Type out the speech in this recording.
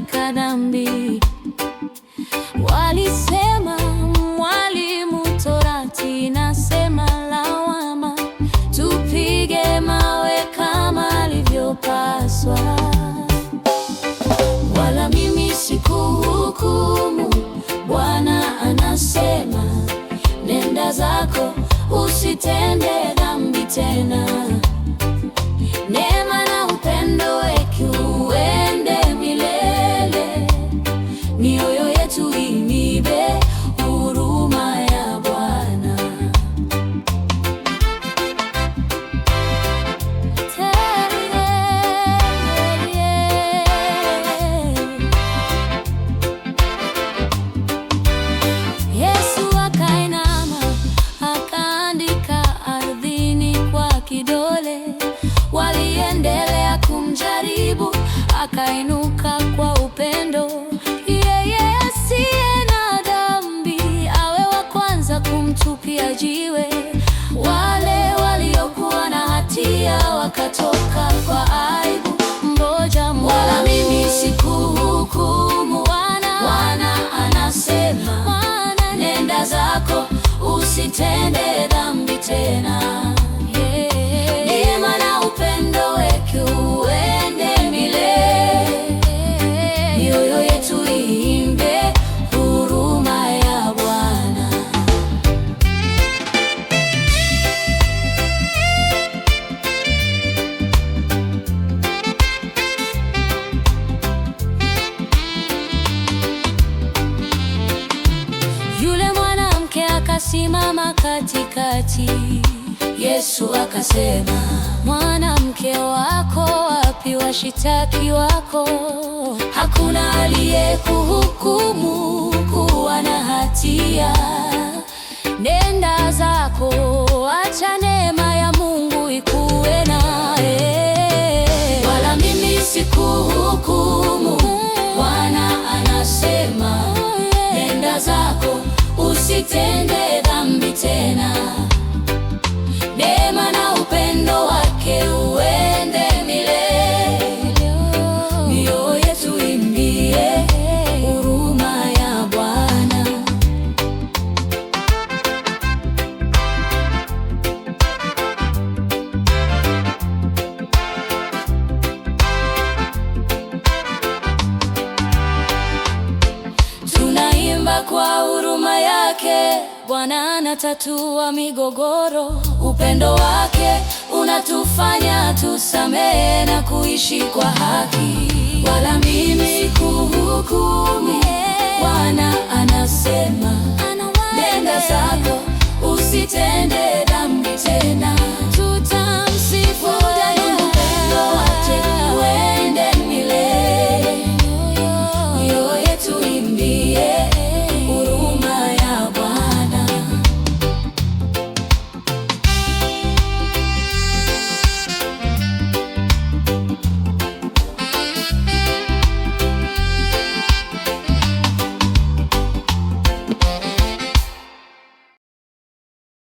katika dhambi. Walisema, mwalimu, Torati inasema lawama, tupige mawe kama alivyopaswa. Wala mimi sikuhukumu, Bwana anasema, nenda zako, usitende dhambi tena. Neema na upendo wake uende milele, mioyo yetu imibe huruma ya Bwana. Yesu akainama, akaandika ardhini kwa kidole. Waliendelea kumjaribu, akainuka kwa upendo. Yeye asiye na dhambi awe wa kwanza kumtupia jiwe. Wale waliokuwa na hatia wakatoka kwa aibu moja moja. Wala mimi sikuhukumu, Bwana anasema, nenda zako, usitende dhambi tena. Neema na upendo wake uende milele, mioyo yetu iimbe huruma ya Bwana. Yule mwanamke akasimama katikati. Yesu akasema, mwanamke, wako wapi washitaki wako? Hakuna aliyekuhukumu kuwa na hatia. Nenda zako, acha neema ya Mungu ikuwe nawe. Wala mimi sikuhukumu, Bwana anasema, nenda zako, usitende dhambi tena. Neema na upendo wake uende milele, mioyo yetu imbie huruma ya Bwana. Tunaimba kwa huruma yake, Bwana anatatua migogoro. Upendo wake unatufanya tusamehe na kuishi kwa haki. Wala mimi sikuhukumu, Bwana anasema, nenda zako, usitende